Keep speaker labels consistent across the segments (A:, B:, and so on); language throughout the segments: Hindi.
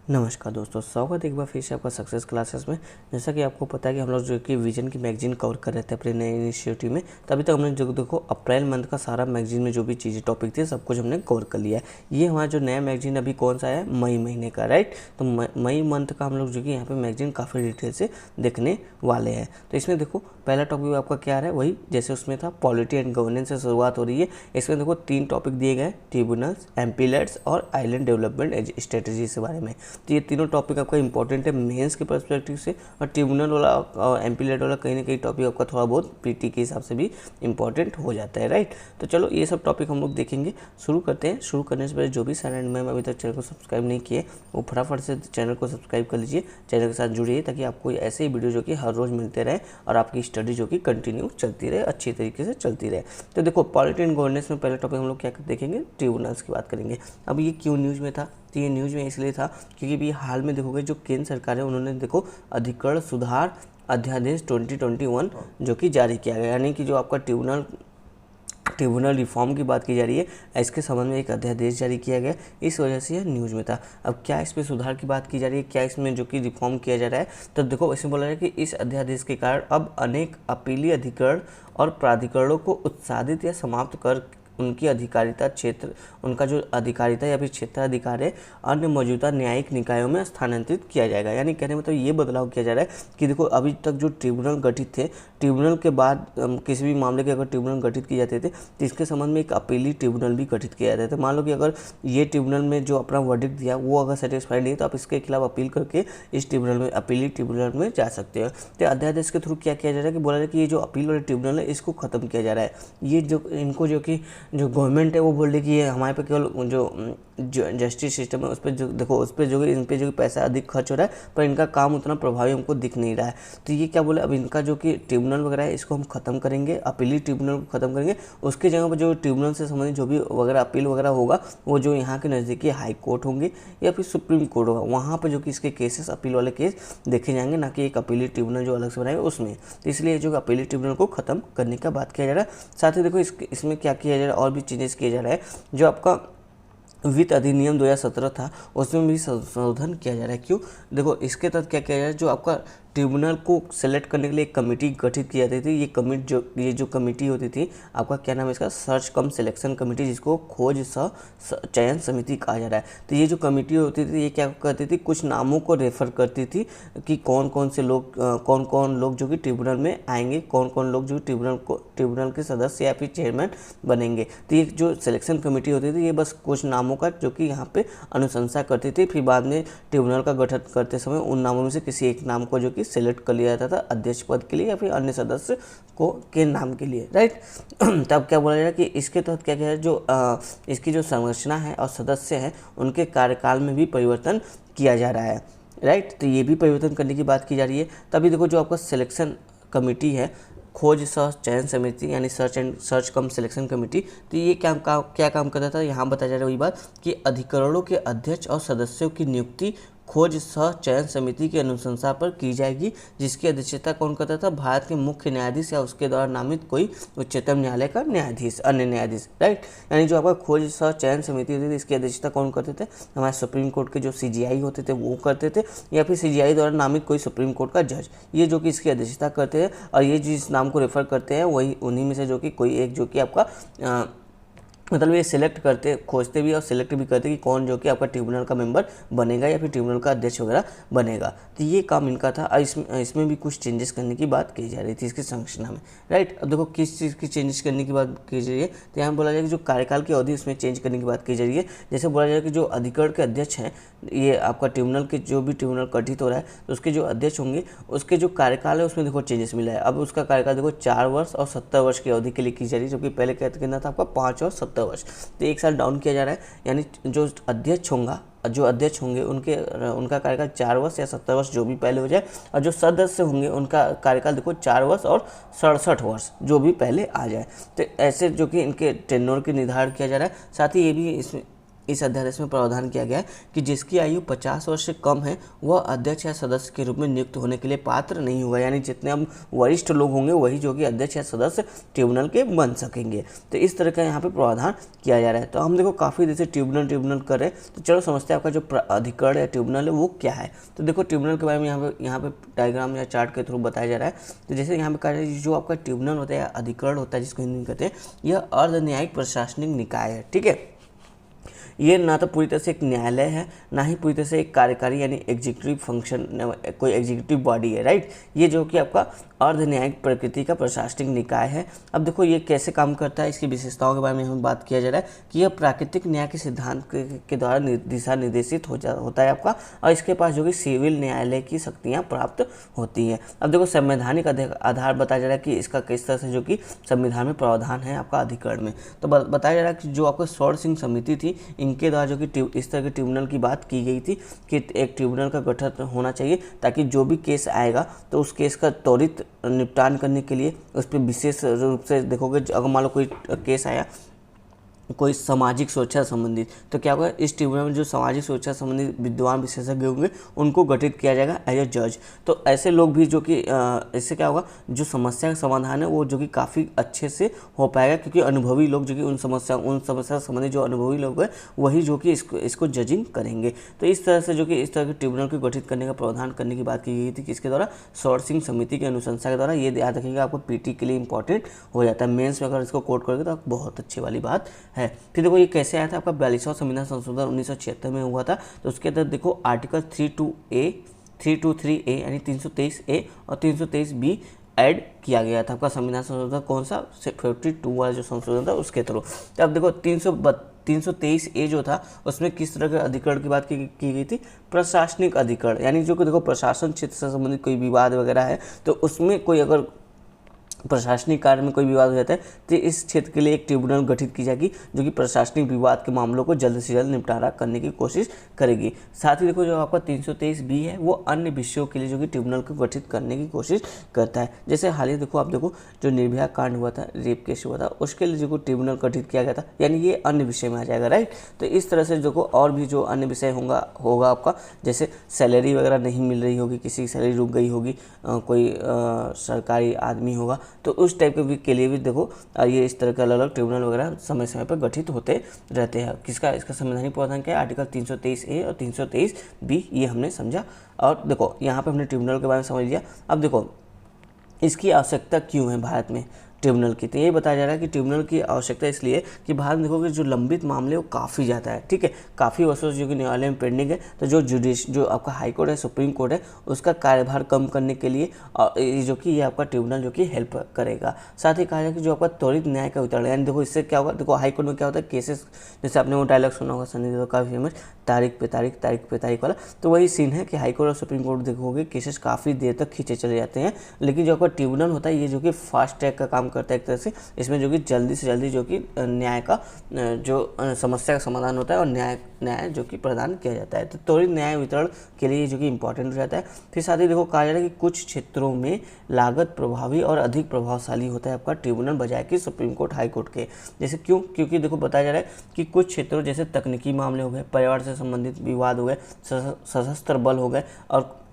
A: नमस्कार दोस्तों, स्वागत है एक बार फिर से आपका सक्सेस क्लासेस में। जैसा कि आपको पता है कि हम लोग जो कि विजन की मैगजीन कवर कर रहे थे अपने नए इनिशिएटिव में, तभी तक हमने जो देखो अप्रैल मंथ का सारा मैगजीन में जो भी चीज़ें टॉपिक थे सब कुछ हमने कवर कर लिया है। ये हमारा जो नया मैगजीन अभी कौन सा है, मई महीने का, राइट। तो मई मंथ का हम लोग जो कि यहाँ पे मैगजीन काफ़ी डिटेल से देखने वाले हैं। तो इसमें देखो पहला टॉपिक आपका क्या है, वही जैसे उसमें था पॉलिटी एंड गवर्नेंस से शुरुआत हो रही है। इसमें देखो 3 टॉपिक दिए गए, ट्रिब्यूनल्स, एमपीलेट्स और आइलैंड डेवलपमेंट स्ट्रेटजी के बारे में। तो ये तीनों टॉपिक आपका इंपॉर्टेंट है मेंस के पर्सपेक्टिव से, और ट्रिब्यूनल वाला और एमपीलेट वाला कहीं ना कहीं टॉपिक आपका थोड़ा बहुत पीटी के हिसाब से भी इंपॉर्टेंट हो जाता है, राइट। तो चलो ये सब टॉपिक हम लोग देखेंगे। शुरू करते हैं। शुरू करने से पहले जो भी सारे मैम अभी तक चैनल को सब्सक्राइब नहीं किए वो फटाफट से चैनल को सब्सक्राइब कर लीजिए, चैनल के साथ जुड़िए ताकि आपको ऐसे ही वीडियो जो कि हर रोज़ मिलते रहे और आपकी स्टडी जो कि कंटिन्यू चलती रहे, अच्छी तरीके से चलती रहे। तो देखो पॉलिटी एंड गवर्नेंस में पहला टॉपिक हम लोग क्या देखेंगे, ट्रिब्यूनल्स की बात करेंगे। अब ये क्यों न्यूज़ में था, तो ये न्यूज़ में इसलिए था क्योंकि भी हाल में देखोगे जो केंद्र सरकार है उन्होंने देखो अधिकरण सुधार अध्यादेश 2021 जो कि जारी किया गया, यानी कि जो आपका ट्रिब्यूनल रिफॉर्म की बात की जा रही है, इसके संबंध में एक अध्यादेश जारी किया गया। इस वजह से यह न्यूज़ में था। अब क्या इसमें सुधार की बात की जा रही है, क्या इसमें जो कि रिफॉर्म किया जा रहा है, तो देखो इसमें बोला है कि इस अध्यादेश के कारण अब अनेक अपीलीय अधिकरण और प्राधिकरणों को उत्साहित या समाप्त कर उनकी अधिकारिता क्षेत्र, उनका जो अधिकारिता या फिर क्षेत्राधिकार है अन्य मौजूदा न्यायिक निकायों में स्थानांतरित किया जाएगा। यानी कहने मतलब ये बदलाव किया जा रहा है कि देखो अभी तक जो ट्रिब्यूनल गठित थे, ट्रिब्यूनल के बाद किसी भी मामले के अगर ट्रिब्यूनल गठित किए जाते थे तो इसके संबंध में एक अपीली ट्रिब्यूनल भी गठित किया जाता था। मान लो कि अगर ये ट्रिब्यूनल में जो अपना वर्डिक्ट दिया वो अगर सेटिस्फाइड नहीं तो आप इसके खिलाफ अपील करके इस ट्रिब्यूनल में, अपीली ट्रिब्यूनल में जा सकते हो। तो अध्यादेश के थ्रू क्या किया जा रहा है कि बोला जा रहा है कि ये जो अपील वाले ट्रिब्यूनल है इसको खत्म किया जा रहा है। ये जो इनको जो कि जो गवर्नमेंट है वो बोल रही कि ये हमारे पे केवल जो जस्टिस सिस्टम है उस पर जो देखो उस पर जो इन पे जो पैसा अधिक खर्च हो रहा है, पर इनका काम उतना प्रभावी हमको दिख नहीं रहा है। तो ये क्या बोले, अब इनका जो कि ट्रिब्यूनल वगैरह है इसको हम खत्म करेंगे, अपीली ट्रिब्यूनल को खत्म करेंगे। उसके जगह पर जो ट्रिब्यूनल से संबंधित जो भी वगैरह अपील वगैरह होगा वो जो यहाँ के नज़दीकी हाई कोर्ट होंगे या फिर सुप्रीम कोर्ट होगा, वहाँ पर जो कि इसके केसेस, अपील वाले केस देखे जाएंगे, ना कि एक अपीली ट्रिब्यूनल जो अलग से बनाएंगे उसमें। तो इसलिए जो अपीली ट्रिब्यूनल को खत्म करने का बात किया जा रहा है। साथ ही देखो इसमें क्या किया जा रहा है, और भी चेंजेस किया जा रहा है। जो आपका वित्त अधिनियम 2017 था उसमें भी संशोधन किया जा रहा है। क्यों, देखो इसके तहत क्या किया जा रहा है, जो आपका ट्रिब्यूनल को सेलेक्ट करने के लिए एक कमेटी गठित की जाती थी। ये जो कमेटी होती थी आपका क्या नाम है इसका, सर्च कम सिलेक्शन कमेटी, जिसको खोज सह चयन समिति कहा जा रहा है। तो ये जो कमेटी होती थी ये क्या करती थी, कुछ नामों को रेफर करती थी कि कौन कौन लोग जो कि ट्रिब्यूनल में आएंगे, कौन कौन लोग जो ट्रिब्यूनल के सदस्य या फिर चेयरमैन बनेंगे। तो ये जो सिलेक्शन कमेटी होती थी ये बस कुछ नामों का जो कि यहाँ पे अनुशंसा करती थी, फिर बाद में ट्रिब्यूनल का गठन करते समय उन नामों में से किसी एक नाम को जो कि सेलेक्ट कर लिया जाता था अध्यक्ष पद के लिए या फिर अन्य सदस्य को के नाम के लिए, राइट। तब क्या बोला जा रहा है कि इसके तहत क्या है, जो इसकी जो संरचना है और सदस्य हैं उनके कार्यकाल में भी परिवर्तन किया जा रहा है, राइट। तो ये भी परिवर्तन करने की बात की जा रही है। तभी देखो जो आपका सिलेक्शन कमेटी है, खोज सह चयन समिति यानी सर्च कम सिलेक्शन कमेटी, तो ये क्या काम करता था, यहाँ बताया जा रहा है वही बात कि अधिकरणों के अध्यक्ष और सदस्यों की नियुक्ति खोज सह चयन समिति की अनुशंसा पर की जाएगी, जिसकी अध्यक्षता कौन करता था, भारत के मुख्य न्यायाधीश या उसके द्वारा नामित कोई उच्चतम न्यायालय का न्यायाधीश, अन्य न्यायाधीश, राइट। यानी जो आपका खोज सह चयन समिति होती थी इसकी अध्यक्षता कौन करते थे, हमारे सुप्रीम कोर्ट के जो CJI होते थे वो करते थे, या फिर CJI द्वारा नामित कोई सुप्रीम कोर्ट का जज, ये जो कि इसकी अध्यक्षता करते हैं। और ये जिस नाम को रेफर करते हैं वही उन्हीं में से जो कि कोई एक जो कि आपका मतलब ये सिलेक्ट करते, खोजते भी और सिलेक्ट भी करते कि कौन जो कि आपका ट्रिब्यूनल का मेंबर बनेगा या फिर ट्रिब्यूनल का अध्यक्ष वगैरह बनेगा। तो ये काम इनका था। और इसमें भी कुछ चेंजेस करने की बात की जा रही थी इसकी संरचना में, राइट। अब देखो किस चीज़ की चेंजेस करने की बात की जा रही है, तो यहाँ बोला जाए कि जो कार्यकाल की अवधि उसमें चेंज करने की बात की जा रही है। जैसे बोला जाए कि जो अधिकरण के अध्यक्ष हैं, ये आपका ट्रिब्यूनल के जो भी ट्रिब्यूनल गठित हो रहा है तो उसके जो अध्यक्ष होंगे उसके जो कार्यकाल है उसमें देखो चेंजेस मिला है। अब उसका कार्यकाल देखो 4 वर्ष और 70 वर्ष की अवधि के लिए की जा रही है, जबकि पहले क्या कहना था आपका 5 और 70 वर्ष। तो 1 साल डाउन किया जा रहा है। यानी जो अध्यक्ष होंगे उनका कार्यकाल 4 वर्ष या 70 वर्ष जो भी पहले हो जाए, और जो सदस्य होंगे उनका कार्यकाल देखो 4 वर्ष और 67 वर्ष जो भी पहले आ जाए। तो ऐसे जो कि इनके टेन्योर की निर्धारण किया जा रहा है। साथ ही ये भी इसमें इस अध्यादेश में प्रावधान किया गया है कि जिसकी आयु 50 वर्ष से कम है वह अध्यक्ष या सदस्य के रूप में नियुक्त होने के लिए पात्र नहीं होगा। यानी जितने हम वरिष्ठ लोग होंगे वही जो कि अध्यक्ष या सदस्य ट्रिब्यूनल के बन सकेंगे। तो इस तरह का यहाँ पे प्रावधान किया जा रहा है। तो हम देखो काफ़ी जैसे ट्रिब्यूनल कर रहे हैं, तो चलो समझते हैं आपका जो अधिकरण या ट्रिब्यूनल है वो क्या है। तो देखो ट्रिब्यूनल के बारे में यहाँ पे डायग्राम या चार्ट के थ्रू बताया जा रहा है। तो जैसे यहाँ पे कहा जाए जो आपका ट्रिब्यूनल होता है या अधिकरण होता है जिसको हिंदी में कहते हैं, यह अर्ध न्यायिक प्रशासनिक निकाय है। ठीक है, ये ना तो पूरी तरह से एक न्यायालय है, ना ही पूरी तरह से एक कार्यकारी यानी एग्जीक्यूटिव फंक्शन, कोई एग्जीक्यूटिव बॉडी है, राइट। ये जो कि आपका अर्ध न्यायिक प्रकृति का प्रशासनिक निकाय है। अब देखो ये कैसे काम करता है, इसकी विशेषताओं के बारे में हमें बात किया जा रहा है कि यह प्राकृतिक न्याय के सिद्धांत के द्वारा दिशा निर्देशित होता है आपका, और इसके पास जो कि सिविल न्यायालय की शक्तियाँ प्राप्त होती हैं। अब देखो संवैधानिक आधार बताया जा रहा है कि इसका किस तरह से जो कि संविधान में प्रावधान है आपका अधिकरण में। तो बताया जा रहा है कि जो आपका स्वर्ण सिंह समिति थी, इनके द्वारा जो कि इस तरह के ट्रिब्यूनल की बात की गई थी कि एक ट्रिब्यूनल का गठन होना चाहिए ताकि जो भी केस आएगा तो उस केस का त्वरित निपटान करने के लिए उस पर विशेष रूप से देखोगे, अगर मान लो कोई केस आया कोई सामाजिक सुरक्षा संबंधित, तो क्या होगा, इस ट्रिब्यूनल में जो सामाजिक सुरक्षा संबंधित विद्वान विशेषज्ञ होंगे उनको गठित किया जाएगा एज ए जज। तो ऐसे लोग भी जो कि इससे क्या होगा, जो समस्या का समाधान है वो जो कि काफ़ी अच्छे से हो पाएगा, क्योंकि अनुभवी लोग जो कि उन समस्या संबंधित जो अनुभवी लोग हैं वही जो कि इसको जजिंग करेंगे। तो इस तरह से जो कि इस तरह के ट्रिब्यूनल को गठित करने का प्रावधान करने की बात की गई थी किसके द्वारा, स्वर्ण सिंह समिति की अनुशंसा के द्वारा। ये याद रखिएगा, आपको पीटी के लिए इंपॉर्टेंट हो जाता है, मेंस में अगर इसको कोट करोगे तो बहुत अच्छी वाली बात है। फिर देखो ये कैसे आया था, आपका 42वां संविधान संशोधन 1976 में हुआ था। तो उसके अंदर देखो आर्टिकल 323A यानी 323A और 323B ऐड किया गया था आपका संविधान संशोधन, कौन सा 52 वाला जो संशोधन था उसके थ्रू। तो अब देखो 323A जो था उसमें किस तरह के अधिकरण की बात की गई थी, प्रशासनिक अधिकरण, यानी जो कि देखो प्रशासन क्षेत्र से संबंधित कोई विवाद वगैरह है तो उसमें कोई अगर प्रशासनिक कार्य में कोई विवाद हो जाता है तो इस क्षेत्र के लिए एक ट्रिब्यूनल गठित की जाएगी जो कि प्रशासनिक विवाद के मामलों को जल्द से जल्द निपटारा करने की कोशिश करेगी। साथ ही देखो जो आपका 323B है वो अन्य विषयों के लिए जो कि ट्रिब्यूनल को गठित करने की कोशिश करता है। जैसे हाल ही देखो आप देखो जो निर्भया कांड हुआ था, रेप केस हुआ था, उसके लिए जो ट्रिब्यूनल गठित किया गया था, यानी ये अन्य विषय में आ जाएगा, राइट। तो इस तरह से देखो और भी जो अन्य विषय होगा आपका, जैसे सैलरी वगैरह नहीं मिल रही होगी, किसी की सैलरी रुक गई होगी, कोई सरकारी आदमी होगा, तो उस टाइप के लिए भी देखो ये इस तरह के अलग अलग ट्रिब्यूनल वगैरह समय समय पर गठित होते रहते हैं। इसका संवैधानिक प्रावधान क्या है, आर्टिकल 323A और 323B, ये हमने समझा। और देखो यहाँ पे हमने ट्रिब्यूनल के बारे में समझ लिया। अब देखो इसकी आवश्यकता क्यों है भारत में ट्रिब्यूनल की, तो ये बताया जा रहा है कि ट्रिब्यूनल की आवश्यकता इसलिए कि भारत में देखोगे जो लंबित मामले वो काफ़ी ज़्यादा है, ठीक है, काफ़ी वर्षों से जो कि न्यायालय में पेंडिंग है। तो जो आपका हाई कोर्ट है, सुप्रीम कोर्ट है, उसका कार्यभार कम करने के लिए जो कि ये आपका ट्रिब्यूनल जो कि हेल्प करेगा। साथ ही कहा जाए कि जो आपका त्वरित न्याय का वितरण, यानी देखो इससे क्या होगा, देखो हाई कोर्ट में क्या होता है, केसेस जैसे आपने वो डायलॉग सुना होगा सनी देओल का फेमस, तारीख पे तारीख वाला, तो वही सीन है कि हाई कोर्ट और सुप्रीम कोर्ट देखोगे केसेस काफ़ी देर तक खींचे चले जाते हैं। लेकिन जो आपका ट्रिब्यूनल होता है ये जो कि फास्ट ट्रैक का काम करता है एक तरह से, इसमें जो कि जल्दी से जल्दी जो कि न्याय का जो समस्या का समाधान होता है और न्याय जो कि प्रदान किया जाता है। तो त्वरित न्याय वितरण के लिए जो कि इंपॉर्टेंट हो जाता है। फिर साथ ही देखो कहा जा रहा है कि कुछ क्षेत्रों में लागत प्रभावी और अधिक प्रभावशाली होता है आपका ट्रिब्यूनल बजाय कि सुप्रीम कोर्ट हाई कोर्ट के। जैसे क्यों, क्योंकि देखो बताया जा रहा है कि कुछ क्षेत्रों जैसे तकनीकी मामले हो गए, पर्यावरण से संबंधित विवाद हो गए, सशस्त्र बल हो गए और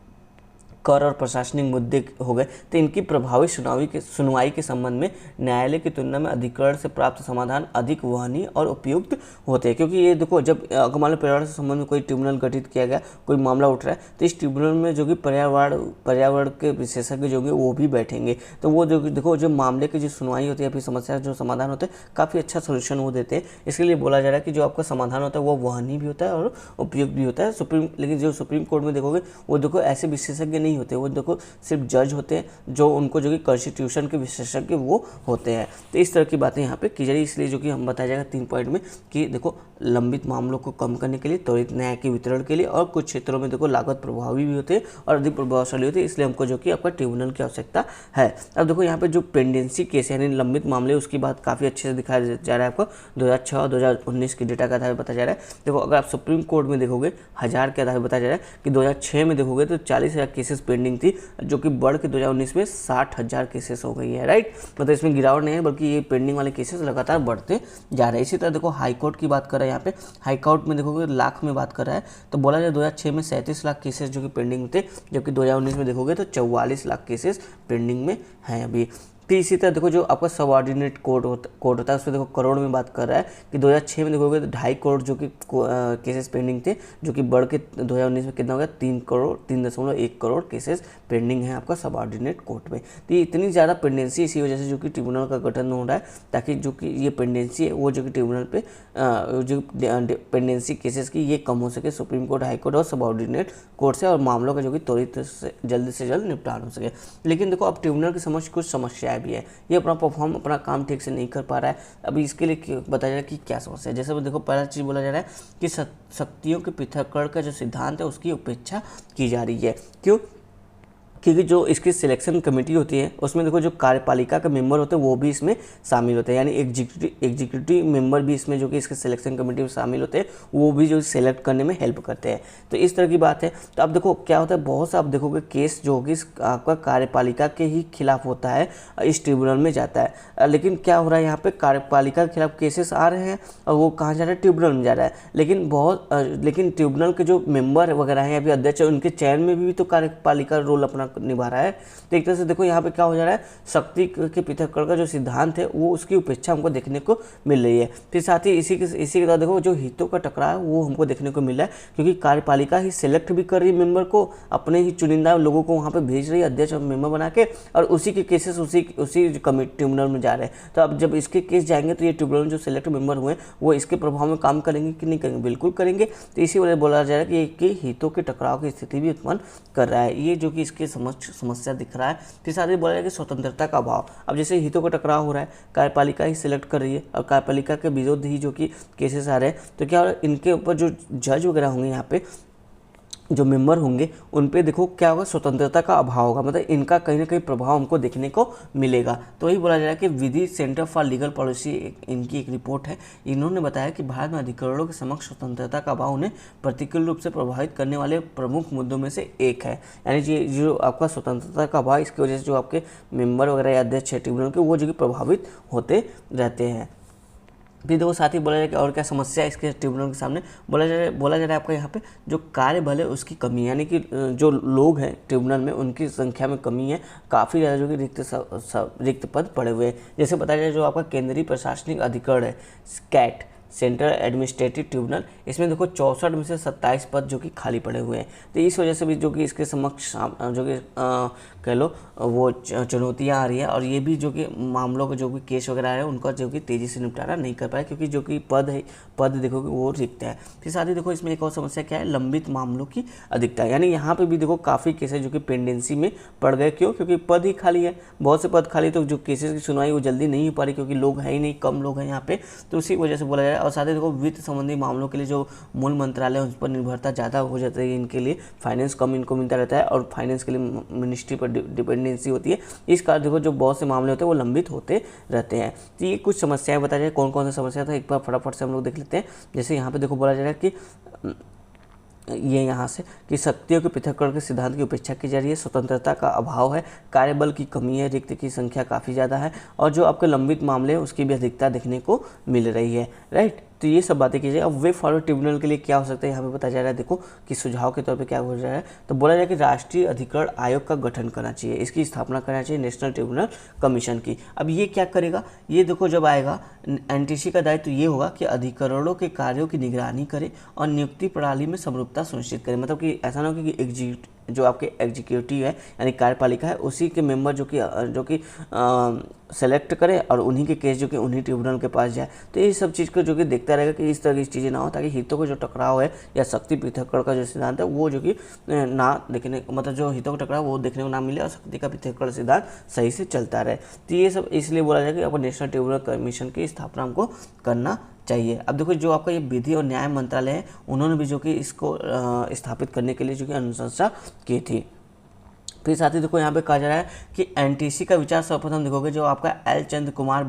A: कर और प्रशासनिक मुद्दे हो गए, तो इनकी प्रभावी सुनवाई के संबंध में न्यायालय की तुलना में अधिकरण से प्राप्त समाधान अधिक वहनीय और उपयुक्त होते हैं। क्योंकि ये देखो जब मान लो पर्यावरण से संबंध में कोई ट्रिब्यूनल गठित किया गया, कोई मामला उठ रहा है, तो इस ट्रिब्यूनल में जो कि पर्यावरण के विशेषज्ञ जो होंगे वो भी बैठेंगे। तो वो जो देखो जो मामले की जो सुनवाई होती है, फिर समस्या जो समाधान होते हैं, काफ़ी अच्छा सोल्यूशन वो देते हैं। इसके लिए बोला जा रहा है कि जो आपका समाधान होता है वो वहनीय भी होता है और उपयुक्त भी होता है। लेकिन जो सुप्रीम कोर्ट में देखोगे वो देखो ऐसे विशेषज्ञ नहीं होते, वो देखो सिर्फ जज होते हैं जो उनको जो कि कॉन्स्टिट्यूशन के विशेषज्ञ वो होते हैं। तो इस तरह की बातें यहाँ पे की जा रही है। इसलिए जो कि हम बताया जाएगा 3 पॉइंट में कि देखो लंबित मामलों को कम करने के लिए, त्वरित न्याय के वितरण के लिए, और कुछ क्षेत्रों में देखो लागत प्रभावी भी होते हैं और अधिक प्रभावशाली होते हैं, इसलिए हमको जो कि आपका ट्रिब्यूनल की आवश्यकता है। अब देखो यहाँ पे जो पेंडेंसी केस यानी लंबित मामले उसकी बात काफ़ी अच्छे से दिखाया जा रहा है आपको 2006 और 2019 के डेटा के आधार पर बताया जा रहा है। देखो अगर आप सुप्रीम कोर्ट में देखोगे 1000 के आधार पर बताया जा रहा है कि 2006 में देखोगे तो 40,000 केसेस पेंडिंग थी, जो कि बढ़ के 2019 में 60,000 केसेस हो गई है, राइट। मतलब इसमें गिरावट नहीं है, बल्कि ये पेंडिंग वाले केसेस लगातार बढ़ते जा रहे हैं। इसी तरह देखो हाई कोर्ट की बात कर रहे हैं, यहाँ पे हाई कोर्ट में देखोगे लाख में बात कर रहा है, तो बोला जाए 2006 में 37 लाख केसेस जो कि पेंडिंग थे, जबकि 2019 में देखोगे तो 44 लाख केसेस पेंडिंग में हैं अभी। फिर इसी तरह देखो जो आपका सबऑर्डिनेट कोड होता है, उसमें देखो करोड़ में बात कर रहा है कि 2006 में देखोगे तो 2.5 करोड़ जो कि केसेस पेंडिंग थे, जो कि बढ़ के 2019 में कितना हो गया 3.1 करोड़ केसेस पेंडिंग है आपका सबऑर्डिनेट कोर्ट में। तो ये इतनी ज़्यादा पेंडेंसी इसी वजह से जो कि ट्रिब्यूनल का गठन हो रहा है, ताकि जो कि ये पेंडेंसी है वो जो कि ट्रिब्यूनल पे जो पेंडेंसी केसेस की ये कम हो सके, सुप्रीम कोर्ट, हाई कोर्ट और सबऑर्डिनेट कोर्ट से, और मामलों का जो कि त्वरित से जल्द निपटान हो सके। लेकिन देखो अब ट्रिब्यूनल की समझ कुछ समस्याएं भी है, ये अपना काम ठीक से नहीं कर पा रहा है। अभी इसके लिए बताया जा रहा है कि क्या समस्या है। जैसे देखो पहला चीज़ बोला जा रहा है कि शक्तियों के पृथक्करण का जो सिद्धांत है उसकी उपेक्षा की जा रही है। क्यों? क्योंकि जो इसकी सिलेक्शन कमेटी होती है उसमें देखो जो कार्यपालिका के मेंबर होते हैं वो भी इसमें शामिल होते हैं, यानी एग्जीक्यूटिव मेंबर भी इसमें जो कि इसके सिलेक्शन कमेटी में शामिल होते हैं, वो भी जो सिलेक्ट करने में हेल्प करते हैं। तो इस तरह की बात है। तो अब देखो क्या होता है, बहुत सा आप देखोगे केस जो कि आपका कार्यपालिका के ही खिलाफ होता है, इस ट्रिब्यूनल में जाता है। लेकिन क्या हो रहा है, यहाँ पे कार्यपालिका के खिलाफ केसेस आ रहे हैं और वो कहाँ जा रहा है, ट्रिब्यूनल में जा रहा है। लेकिन ट्रिब्यूनल के जो मेंबर वगैरह हैं या फिर अध्यक्ष, उनके चयन में भी तो कार्यपालिका रोल अपना निभा रहा है। तो एक तरह से देखो यहाँ पे क्या हो जा रहा है, शक्ति के पृथक्करण का जो सिद्धांत है वो उसकी उपेक्षा हमको देखने को मिल रही है। फिर साथ ही इसी के साथ देखो जो हितों का टकराव है वो हमको देखने को मिल रहा है, क्योंकि कार्यपालिका ही सिलेक्ट भी कर रही है मेंबर को, अपने ही चुनिंदा लोगों को वहाँ पे भेज रही है अध्यक्ष और मेंबर बना के, और उसी के केसेस उसी कमेटी ट्रिब्यूनल में जा रहे हैं। तो अब जब इसके केस जाएंगे तो ये ट्रिब्यूनल जो सिलेक्ट मेंबर हुए वो इसके प्रभाव में काम करेंगे कि नहीं करेंगे, बिल्कुल करेंगे। तो इसी वजह बोला जा रहा है कि हितों के टकराव की स्थिति भी उत्पन्न कर रहा है, ये जो कि इसके समस्या दिख रहा है। फिर साथ ही बोला जाए कि स्वतंत्रता का अभाव, अब जैसे हितों का टकराव हो रहा है, कार्यपालिका ही सिलेक्ट कर रही है और कार्यपालिका के विरुद्ध ही जो कि केसेस आ रहे हैं, तो क्या हो रहा है, इनके ऊपर जो जज वगैरह होंगे, यहाँ पे जो मेंबर होंगे उन पे देखो क्या होगा, स्वतंत्रता का अभाव होगा, मतलब इनका कहीं ना कहीं प्रभाव हमको देखने को मिलेगा। तो वही बोला जा रहा है कि विधि सेंटर फॉर लीगल पॉलिसी इनकी एक रिपोर्ट है, इन्होंने बताया कि भारत में अधिकारियों के समक्ष स्वतंत्रता का अभाव उन्हें प्रतिकूल रूप से प्रभावित करने वाले प्रमुख मुद्दों में से एक है। यानी जो आपका स्वतंत्रता का अभाव, इसकी वजह से जो आपके मेंबर वगैरह या अध्यक्ष है ट्रिब्यूनल के, वो जो कि प्रभावित होते रहते हैं। फिर देखो साथ ही बोला जाए कि और क्या समस्या है इसके ट्रिब्यूनल के सामने, बोला जा रहा है आपका यहाँ पे जो कार्य बल है उसकी कमी, यानी कि जो लोग हैं ट्रिब्यूनल में उनकी संख्या में कमी है, काफ़ी ज़्यादा जो कि रिक्त पद पड़े हुए हैं। जैसे बताया जाए जो आपका केंद्रीय प्रशासनिक अधिकरण है, कैट, सेंट्रल एडमिनिस्ट्रेटिव ट्रिब्यूनल, इसमें देखो 64 में से 27 पद जो कि खाली पड़े हुए हैं। तो इस वजह से भी जो कि इसके समक्ष जो कि कह लो वो चुनौतियाँ आ रही है, और ये भी जो कि मामलों के जो भी केस वगैरह है उनका जो कि तेज़ी से निपटारा नहीं कर पाए, क्योंकि जो कि पद देखोगे वो रिक्त है। फिर साथ ही देखो इसमें एक और समस्या क्या है, लंबित मामलों की अधिकता, यानी यहाँ पे भी देखो काफ़ी केसेस जो कि पेंडेंसी में पड़ गए। क्यों? क्योंकि पद ही खाली है, बहुत से पद खाली, तो जो केसेस की सुनवाई वो जल्दी नहीं हो पा रही, क्योंकि लोग है ही नहीं, कम लोग हैं यहाँ पे, तो उसी वजह से बोला जा रहा है। और साथ ही देखो वित्त संबंधी मामलों के लिए जो मूल मंत्रालय है उस पर निर्भरता ज़्यादा हो जाती है, इनके लिए फाइनेंस कम इनको मिलता रहता है, और फाइनेंस के लिए मिनिस्ट्री पर डिपेंडेंसी होती है। इस कारण देखो जो बहुत से मामले होते हैं वो लंबित होते रहते हैं। तो ये कुछ समस्याएं बताई जाए, कौन कौन सी समस्या था एक बार फटाफट से हम लोग देख लेते हैं। जैसे यहाँ पे देखो बोला जा रहा है कि ये यहाँ से कि शक्तियों के पृथक्करण के सिद्धांत की उपेक्षा की जा रही है, स्वतंत्रता का अभाव है, कार्यबल की कमी है, रिक्त की संख्या काफ़ी ज़्यादा है, और जो आपके लंबित मामले हैं उसकी भी अधिकता देखने को मिल रही है, राइट। तो ये सब बातें कीजिए। अब वे फॉरवर्ड ट्रिब्यूनल के लिए क्या हो सकता है, यहाँ पे बताया जा रहा है देखो कि सुझाव के तौर पे क्या हो रहा है, तो बोला जाए कि राष्ट्रीय अधिकरण आयोग का गठन करना चाहिए, इसकी स्थापना करना चाहिए नेशनल ट्रिब्यूनल कमीशन की। अब ये क्या करेगा, ये देखो जब आएगा एनटीसी का दायित्व ये होगा कि अधिकरणों के कार्यों की निगरानी करे और नियुक्ति प्रणाली में समरूपता सुनिश्चित करे। मतलब कि ऐसा ना हो कि जो आपके एग्जीक्यूटिव है यानी कार्यपालिका है उसी के मेंबर जो कि सेलेक्ट करे और उन्हीं के केस जो कि उन्हीं ट्रिब्यूनल के पास जाए। तो ये सब चीज़ को जो कि देखता रहेगा कि इस तरह की चीज़ें ना हो, ताकि हितों का जो टकराव है या शक्ति पृथक्करण का जो सिद्धांत है वो जो कि ना देखने, मतलब जो हितों का टकराव वो देखने को ना मिले और शक्ति का पृथक्करण सिद्धांत सही से चलता रहे। तो ये सब इसलिए बोला जाए कि आपको नेशनल ट्रिब्यूनल कमीशन की स्थापना हमको करना चाहिए। अब देखो जो आपका ये विधि और न्याय मंत्रालय है उन्होंने भी जो कि इसको स्थापित करने के लिए जो कि अनुशंसा की थी। फिर साथ ही देखो यहाँ पे कहा जा रहा है कि एनटीसी का विचार सर्वप्रथम देखोगे जो आपका एल चंद्र कुमार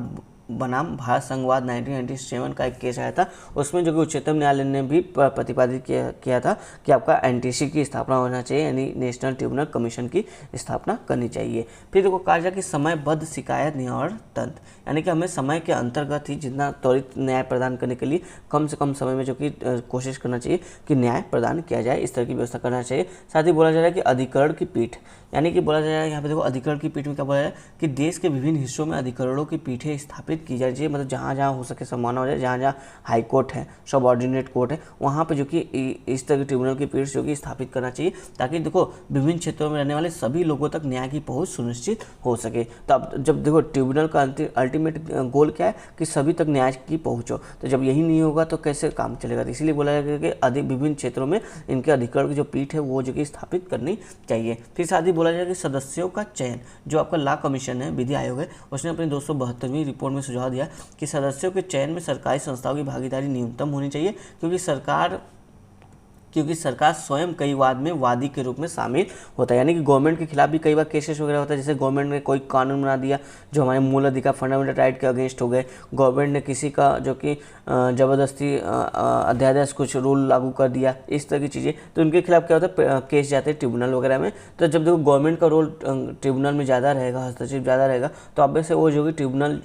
A: बनाम भारत संघवाद 1997 का एक केस आया था, उसमें जो कि उच्चतम न्यायालय ने भी प्रतिपादित किया था कि आपका एनटीसी की स्थापना होना चाहिए, यानी नेशनल ट्रिब्यूनल कमीशन की स्थापना करनी चाहिए। फिर देखो कहा जाए कि समयबद्ध शिकायत निवारण तंत्र, यानी कि हमें समय के अंतर्गत ही जितना त्वरित न्याय प्रदान करने के लिए कम से कम समय में जो कि कोशिश करना चाहिए कि न्याय प्रदान किया जाए, इस तरह की व्यवस्था करना चाहिए। साथ ही बोला जा रहा है कि अधिकरण की पीठ, यानी कि बोला जा रहा है यहाँ पे देखो अधिकरण की पीठ में क्या बोला जाए कि देश के विभिन्न हिस्सों में अधिकरणों की पीठें स्थापित की जानी चाहिए, मतलब जहाँ जहाँ हो सके संभावना हो जाए, जहाँ जहाँ हाई कोर्ट है, सबऑर्डिनेट कोर्ट है, वहाँ पे जो कि इस तरह की ट्रिब्यूनल की पीठ जो कि स्थापित करना चाहिए, ताकि देखो विभिन्न क्षेत्रों में रहने वाले सभी लोगों तक न्याय की पहुँच सुनिश्चित हो सके। तो अब जब देखो ट्रिब्यूनल का अल्टीमेट गोल क्या है कि सभी तक न्याय की पहुँच हो, तो जब यही नहीं होगा तो कैसे काम चलेगा। तो इसीलिए बोला जाएगा कि अधिक विभिन्न क्षेत्रों में इनके अधिकरण की जो पीठ है वो जो कि स्थापित करनी चाहिए। फिर साथ ही बोला जाएगा कि सदस्यों का चयन, जो आपका लॉ कमीशन है, विधि आयोग है, उसने अपनी 272वीं रिपोर्ट में सुझाव दिया कि सदस्यों के चयन में सरकारी संस्थाओं की भागीदारी न्यूनतम होनी चाहिए, क्योंकि सरकार स्वयं कई वाद में वादी के रूप में शामिल होता है, यानी कि गवर्नमेंट के खिलाफ भी कई बार केसेस वगैरह होता है। जैसे गवर्नमेंट ने कोई कानून बना दिया जो हमारे मूल अधिकार फंडामेंटल राइट के अगेंस्ट हो गए, गवर्नमेंट ने किसी का जो कि ज़बरदस्ती अध्यादेश कुछ रूल लागू कर दिया, इस तरह की चीज़ें, तो उनके खिलाफ क्या होता है केस जाते हैं ट्रिब्यूनल वगैरह में। तो जब देखो गवर्नमेंट का रोल ट्रिब्यूनल में ज़्यादा रहेगा, हस्तक्षेप ज़्यादा रहेगा, तो अब से वो जो कि ट्रिब्यूनल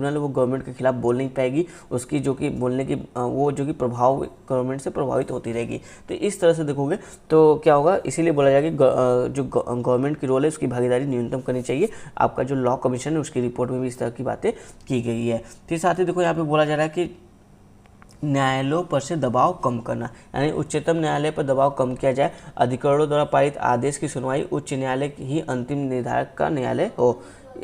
A: है वो गवर्नमेंट के खिलाफ बोल नहीं पाएगी, उसकी जो कि बोलने की वो जो कि प्रभाव गवर्नमेंट से प्रभावित होती रहेगी। तो इस तरह से देखोगे तो क्या होगा, इसीलिए बोला जाएगा कि जो गवर्नमेंट की रोल है उसकी भागीदारी न्यूनतम करनी चाहिए। आपका जो लॉ कमीशन है उसकी रिपोर्ट में भी इस तरह की बातें की गई है। फिर साथ ही देखो यहाँ पे बोला जा रहा है कि न्यायालयों पर से दबाव कम करना, यानी उच्चतम न्यायालय पर दबाव कम किया जाए, अधिकरणों द्वारा पारित आदेश की सुनवाई उच्च न्यायालय ही अंतिम निर्धारक का न्यायालय हो।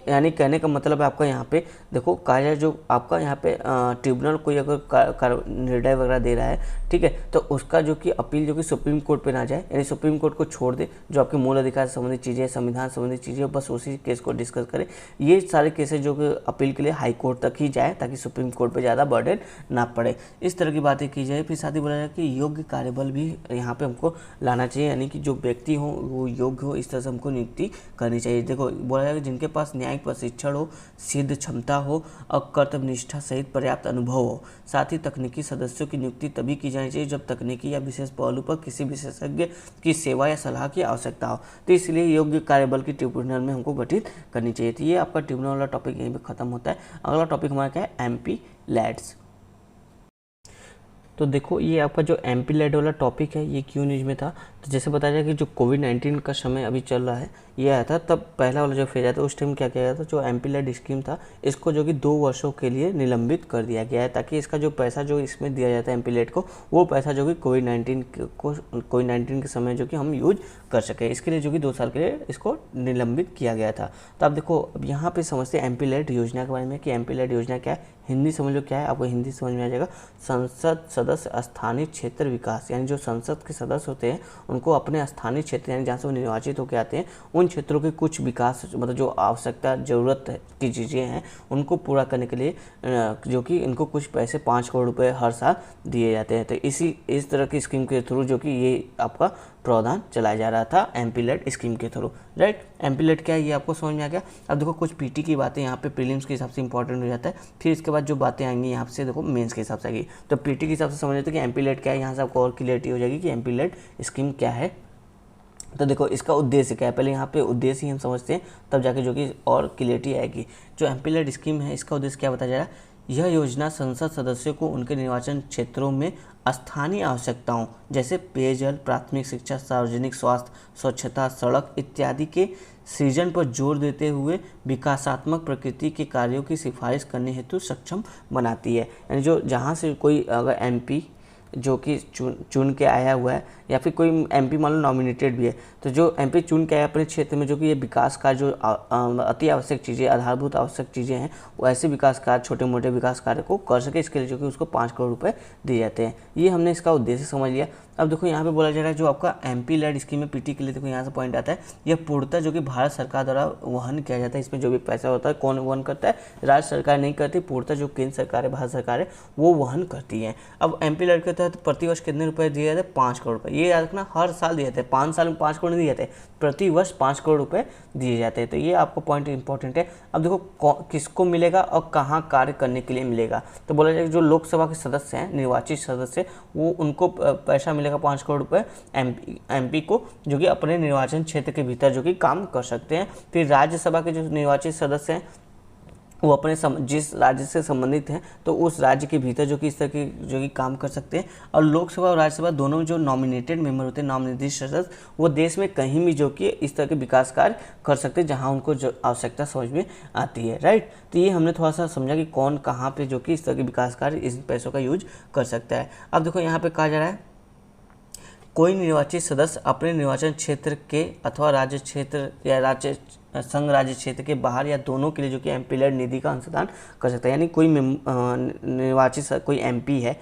A: यानी कहने का मतलब है आपका यहाँ पे देखो कहा जाए जो आपका यहाँ पे ट्रिब्यूनल कोई अगर निर्णय वगैरह दे रहा है, ठीक है, तो उसका जो कि अपील जो कि सुप्रीम कोर्ट पे ना जाए, यानी सुप्रीम कोर्ट को छोड़ दे, जो आपके मूल अधिकार से संबंधित चीज़ें, संविधान संबंधित चीज़ें, बस उसी केस को डिस्कस करे। ये सारे केसेस जो कि अपील के लिए हाई कोर्ट तक ही जाए, ताकि सुप्रीम कोर्ट पर ज़्यादा बर्डन ना पड़े, इस तरह की बातें की जाए। फिर साथ ही बोला जाए कि योग्य कार्यबल भी यहाँ पे हमको लाना चाहिए, यानी कि जो व्यक्ति हो वो योग्य हो, इस तरह से हमको नियुक्ति करनी चाहिए। देखो बोला जाए जिनके पास न्यायिक प्रशिक्षण हो, सिद्ध क्षमता हो और कर्तव्यनिष्ठा सहित पर्याप्त अनुभव हो। साथ ही तकनीकी सदस्यों की नियुक्ति तभी की जानी चाहिए जब तकनीकी या विशेष पहलू पर किसी विशेषज्ञ की सेवा या सलाह की आवश्यकता हो। तो इसलिए योग्य कार्यबल की ट्रिब्यूनल में हमको गठित करनी चाहिए। तो ये आपका ट्रिब्यूनल वाला टॉपिक यहीं पे खत्म होता है। अगला टॉपिक हमारा क्या है, एमपी लैड्स। तो देखो ये आपका जो एमपी लैड वाला टॉपिक है ये क्यों न्यूज़ में था, तो जैसे बताया जाए कि जो कोविड-19 का समय अभी चल रहा है ये आया था, तब पहला वाला जो फेज आया था उस टाइम क्या किया गया था, जो एमपी लैड स्कीम था इसको जो कि 2 वर्षों के लिए निलंबित कर दिया गया है, ताकि इसका जो पैसा जो इसमें दिया जाता है एमपी लैड को, वो पैसा जो कि कोविड-19 के समय जो कि हम यूज कर सके, इसके लिए जो कि 2 साल के लिए इसको निलंबित किया गया था। तो आप देखो अब यहाँ पे समझते हैं एमपी लैड योजना के बारे में कि एमपी लैड योजना क्या है। हिंदी समझ लो क्या है, आपको हिंदी समझ में आ जाएगा। संसद सदस्य स्थानीय क्षेत्र विकास, यानी जो संसद के सदस्य होते हैं उनको अपने स्थानीय क्षेत्र यानी जहाँ से वो निर्वाचित होकर आते हैं उन क्षेत्रों के कुछ विकास, मतलब जो आवश्यकता जरूरत की चीज़ें हैं उनको पूरा करने के लिए जो कि इनको कुछ पैसे 5 करोड़ रुपए हर साल दिए जाते हैं। तो इस तरह की स्कीम के थ्रू जो कि ये आपका प्रावधान चलाया जा रहा था एमपी लैड स्कीम के थ्रू, राइट। एमपी लैड क्या है ये आपको समझ में आ गया। अब देखो कुछ पीटी की बातें यहाँ पे प्रीलिम्स के हिसाब से इंपॉर्टेंट हो जाता है, फिर इसके बाद जो बातें आएंगी यहाँ से देखो मेंस के हिसाब से आएगी। तो पीटी के हिसाब से समझ लेते हैं कि एमपी लैड क्या है, यहाँ से आपको और क्लियरिटी हो जाएगी कि एमपी लैड स्कीम क्या है। तो देखो इसका उद्देश्य क्या है, पहले यहाँ पे उद्देश्य ही हम समझते हैं तब जाके जो कि और क्लियरिटी आएगी। जो एमपी लैड स्कीम है इसका उद्देश्य क्या बताया जा रहा है, यह योजना संसद सदस्यों को उनके निर्वाचन क्षेत्रों में स्थानीय आवश्यकताओं जैसे पेयजल, प्राथमिक शिक्षा, सार्वजनिक स्वास्थ्य, स्वच्छता, सड़क इत्यादि के सृजन पर जोर देते हुए विकासात्मक प्रकृति के कार्यों की सिफारिश करने हेतु सक्षम बनाती है। यानी जो जहाँ से कोई अगर एमपी जो कि चुन के आया हुआ है या फिर कोई एमपी मान लो नॉमिनेटेड भी है, तो जो एमपी चुन के आया अपने क्षेत्र में जो कि ये विकास का जो अति आवश्यक चीज़ें, आधारभूत आवश्यक चीज़ें हैं, वो ऐसे विकास कार्य, छोटे मोटे विकास कार्य को कर सके, इसके लिए जो कि उसको 5 करोड़ रुपए दिए जाते हैं। ये हमने इसका उद्देश्य समझ लिया। अब देखो यहाँ पे बोला जा रहा है जो आपका एमपी लैड स्कीम में पीटी के लिए देखो यहाँ से पॉइंट आता है, यह पूर्णतः जो कि भारत सरकार द्वारा वहन किया जाता है। इसमें जो भी पैसा होता है कौन वहन करता है, राज्य सरकार नहीं करती, पूर्णतः जो केंद्र सरकार है, भारत सरकार है, वो वहन करती है। अब एमपी लैड के तहत प्रतिवर्ष कितने रुपए दिए जाते हैं? 5 करोड़ रुपए। ये याद रखना, हर साल दिए जाते हैं, 5 साल में 5 करोड़ नहीं दिए जाते, प्रतिवर्ष 5 करोड़ रुपए दिए जाते हैं। तो ये आपको पॉइंट इंपॉर्टेंट है। अब देखो किसको मिलेगा और कहाँ कार्य करने के लिए मिलेगा। तो बोला जाए जो लोकसभा के सदस्य हैं, निर्वाचित सदस्य, वो उनको पैसा मिलेगा 5 करोड़ रुपए MP को, जो कि अपने निर्वाचन क्षेत्र के भीतर जो कि काम कर सकते हैं। फिर राज्यसभा के जो निर्वाचित सदस्य हैं वो अपने जिस राज्य से संबंधित हैं तो उस राज्य के भीतर जो कि इस तरह की जो कि काम कर सकते हैं। और लोकसभा और राज्यसभा दोनों में जो नॉमिनेटेड मेंबर होते हैं, नामनिर्देशित सदस्य, वो देश में कहीं भी जो कि इस तरह के विकास कार्य कर सकते हैं जहां उनको जो आवश्यकता समझ में आती है, राइट। तो ये हमने थोड़ा सा समझा कि कौन कहाँ पे जो कि इस तरह के विकास कार्य इस पैसों का यूज कर सकता है। अब देखो यहाँ पे कहा जा रहा है कोई निर्वाचित सदस्य अपने निर्वाचन क्षेत्र के अथवा राज्य क्षेत्र या राज्य संघ राज्य क्षेत्र के बाहर या दोनों के लिए जो कि MP लेड निधि का अंशदान कर सकता है। यानी कोई निर्वाचित कोई MP है,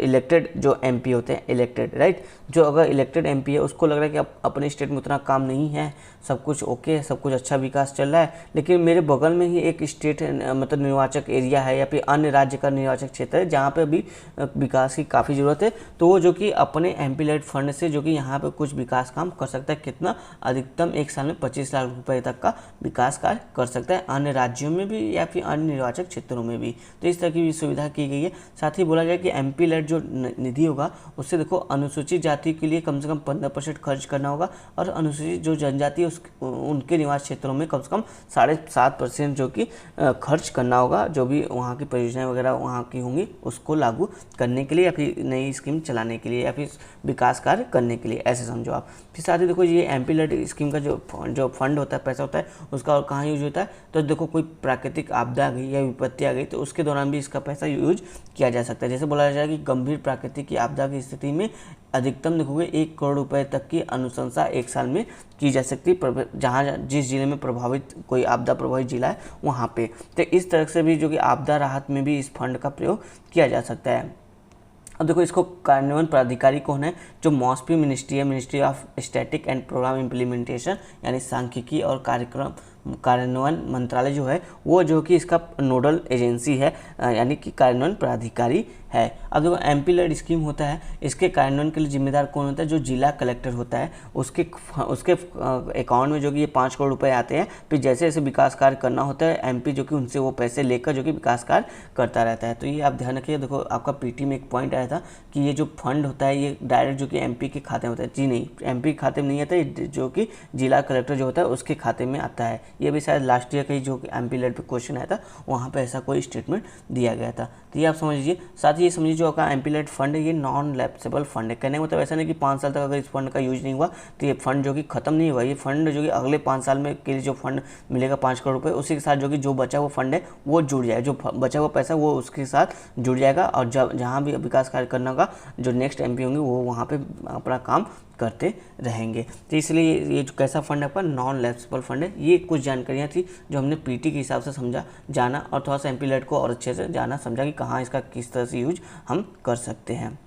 A: इलेक्टेड जो MP होते हैं, इलेक्टेड, राइट, जो अगर इलेक्टेड MP है उसको लग रहा है कि अपने स्टेट में उतना काम नहीं है, सब कुछ ओके है, सब कुछ अच्छा विकास चल रहा है, लेकिन मेरे बगल में ही एक स्टेट मतलब निर्वाचक एरिया है या फिर अन्य राज्य का निर्वाचक क्षेत्र है जहाँ पे अभी विकास की काफ़ी ज़रूरत है, तो वो जो कि अपने MP लेड फंड से जो कि यहाँ पे कुछ विकास काम कर सकता है। कितना? अधिकतम एक साल में 25 लाख रुपए तक का विकास कार्य कर सकता है, अन्य राज्यों में भी या फिर अन्य निर्वाचक क्षेत्रों में भी। तो इस तरह की भी सुविधा की गई है। साथ ही बोला जाए कि MP लेड जो निधि होगा उससे देखो अनुसूचित जाति के लिए कम से कम 15% खर्च करना होगा और अनुसूचित जो जनजाति है उनके निवास क्षेत्रों में कम से कम 7.5% जो कि खर्च करना होगा, जो भी वहाँ की परियोजनाएं वगैरह वहाँ की होंगी उसको लागू करने के लिए या फिर नई स्कीम चलाने के लिए या फिर विकास कार्य करने के लिए, ऐसे समझो आप। फिर साथ ही देखो ये MP लेड स्कीम का जो फंड होता है, पैसा होता है, उसका और कहाँ यूज होता है, तो देखो कोई प्राकृतिक आपदा आ गई या विपत्ति आ गई तो उसके दौरान भी इसका पैसा यूज किया जा सकता है। जैसे बोला जाए कि गंभीर प्राकृतिक की आपदा की स्थिति में अधिकतम देखोगे 1 करोड़ रुपए तक की अनुशंसा एक साल में की जा सकती है, जहाँ जिस जिले में प्रभावित कोई आपदा प्रभावित जिला है वहाँ पे। तो इस तरह से भी जो कि आपदा राहत में भी इस फंड का प्रयोग किया जा सकता है। अब देखो इसको कार्यान्वयन प्राधिकारी कौन है? जो मॉस्पी मिनिस्ट्री है, ministry of static and programme implementation, यानी सांख्यिकी और कार्यक्रम कार्यान्वयन मंत्रालय जो है वो जो कि इसका नोडल एजेंसी है, यानी कि कार्यान्वयन प्राधिकारी है। अब देखो MP लेड स्कीम होता है, इसके कार्यान्वयन के लिए जिम्मेदार कौन होता है? जो जिला कलेक्टर होता है, उसके अकाउंट में जो कि ये 5 करोड़ रुपए आते हैं। फिर जैसे जैसे विकास कार्य करना होता है MP जो कि उनसे वो पैसे लेकर जो कि विकास कार्य करता रहता है। तो ये आप ध्यान रखिए। देखो आपका PT में एक पॉइंट आया था कि ये जो फंड होता है ये डायरेक्ट जो कि MP के खाते में होता है। जी नहीं, MP के खाते में नहीं आता है, जो कि जिला कलेक्टर जो होता है उसके खाते में आता है। ये भी शायद लास्ट ईयर का ही जो MP लेड पे क्वेश्चन आया था वहाँ पे ऐसा कोई स्टेटमेंट दिया गया था। तो ये आप समझ लीजिए। साथ ही ये समझिए जो आपका MP लेड फंड है ये नॉन लैप्सेबल फंड है। कहने का मतलब ऐसा नहीं कि 5 साल तक अगर इस फंड का यूज नहीं हुआ तो ये फंड जो कि खत्म नहीं हुआ। ये फंड जो कि अगले 5 साल में के लिए जो फंड मिलेगा 5 करोड़ रुपये, उसी के साथ जो कि जो बचा हुआ फंड है वो जुड़ जाएगा, जो बचा हुआ पैसा वो उसके साथ जुड़ जाएगा और जहाँ भी विकास कार्य करना होगा जो नेक्स्ट MP होंगे वो वहाँ पे अपना काम करते रहेंगे। तो इसलिए ये जो कैसा फंड है आपका नॉन लैप्सेबल फंड है। ये कुछ जानकारियाँ थी जो हमने PT के हिसाब से समझा जाना और थोड़ा सा MP लेड को और अच्छे से जाना समझा कि कहाँ इसका किस तरह से यूज हम कर सकते हैं।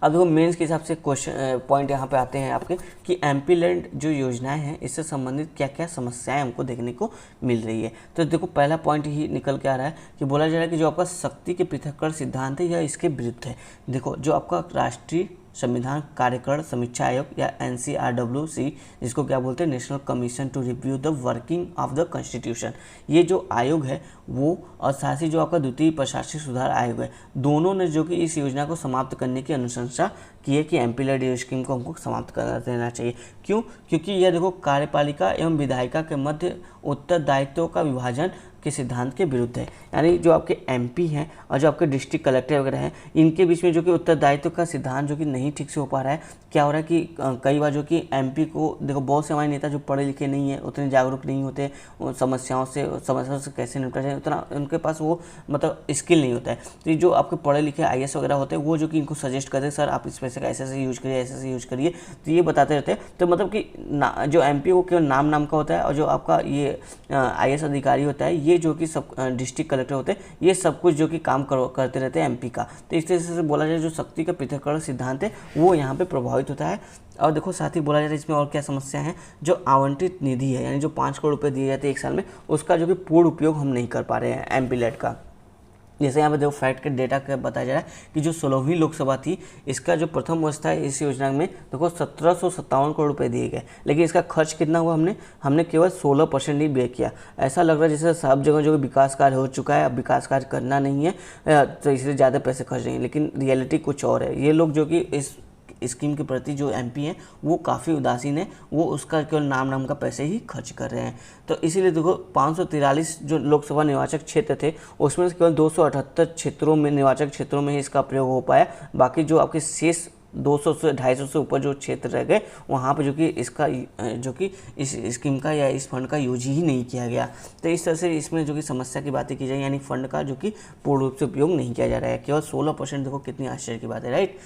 A: अब देखो मेंस के हिसाब से क्वेश्चन पॉइंट यहाँ पे आते हैं आपके कि MP लेड जो योजनाएं हैं इससे संबंधित क्या क्या समस्याएं हमको देखने को मिल रही है। तो देखो पहला पॉइंट ही निकल के आ रहा है कि बोला जा रहा है कि जो आपका शक्ति के पृथक्करण सिद्धांत है यह इसके विरुद्ध है। देखो जो आपका राष्ट्रीय संविधान कार्यकरण समीक्षा आयोग या NCRWC, जिसको क्या बोलते हैं national commission to review the working of the constitution, ये जो आयोग है वो और साथ ही जो आपका द्वितीय प्रशासनिक सुधार आयोग है, दोनों ने जो कि इस योजना को समाप्त करने की अनुशंसा की है कि MP लेड स्कीम को हमको समाप्त कर देना चाहिए। क्यों? क्योंकि यह देखो कार्यपालिका एवं विधायिका के मध्य उत्तरदायित्वों का विभाजन के सिद्धांत के विरुद्ध है। यानी जो आपके MP हैं और जो आपके डिस्ट्रिक्ट कलेक्टर वगैरह हैं इनके बीच में जो कि उत्तरदायित्व का सिद्धांत जो कि नहीं ठीक से हो पा रहा है। क्या हो रहा है कि कई बार जो कि MP को देखो बहुत से हमारे नेता जो पढ़े लिखे नहीं है, उतने जागरूक नहीं होते, समस्याओं से कैसे निपटा जाए उतना उनके पास वो मतलब स्किल नहीं होता है। तो जो आपके पढ़े लिखे IAS वगैरह होते हैं वो जो कि इनको सजेस्ट करते हैं सर आप इस पैसे का ऐसे यूज करिए, ऐसे यूज करिए, तो ये बताते रहते हैं। तो मतलब कि जो MP को केवल नाम का होता है और जो आपका ये IAS अधिकारी होता है ये जो कि सब डिस्ट्रिक्ट कलेक्टर होते हैं ये सब कुछ जो कि काम करते रहते हैं MP का। तो इस तरह से बोला जाए जो शक्ति का पृथक्करण सिद्धांत है वो यहाँ पे प्रभावित होता है। और देखो साथ ही बोला जाए इसमें और क्या समस्या है, जो आवंटित निधि है यानी जो 5 करोड़ रुपए दिए जाते हैं एक साल में उसका जो कि पूर्ण उपयोग हम नहीं कर पा रहे हैं MP लेड का। जैसे यहाँ पे देखो फैक्ट के डेटा का बताया जा रहा है कि जो 16वीं लोकसभा थी, इसका जो प्रथम वर्ष था इस योजना में देखो 1757 करोड़ रुपए दिए गए, लेकिन इसका खर्च कितना हुआ, हमने केवल 16% ही व्यय किया। ऐसा लग रहा है जैसे सब जगह जो विकास कार्य हो चुका है, अब विकास कार्य करना नहीं है तो इसलिए ज़्यादा पैसे खर्च नहीं है, लेकिन रियलिटी कुछ और है। ये लोग जो कि इस स्कीम के प्रति जो एमपी हैं वो काफ़ी उदासीन है, वो उसका केवल नाम का पैसे ही खर्च कर रहे हैं। तो इसीलिए देखो 543 जो लोकसभा निर्वाचक क्षेत्र थे उसमें से केवल 278 क्षेत्रों में, निर्वाचक क्षेत्रों में ही इसका प्रयोग हो पाया। बाकी जो आपके शेष 200 से 250 से ऊपर जो क्षेत्र रह गए वहाँ पर जो कि इस स्कीम का या इस फंड का यूज ही नहीं किया गया। तो इस तरह से इसमें जो कि समस्या की बातें की जाए, यानी फंड का जो कि पूर्ण रूप से उपयोग नहीं किया जा रहा है। केवल 16%, देखो कितनी आश्चर्य की बात है, राइट।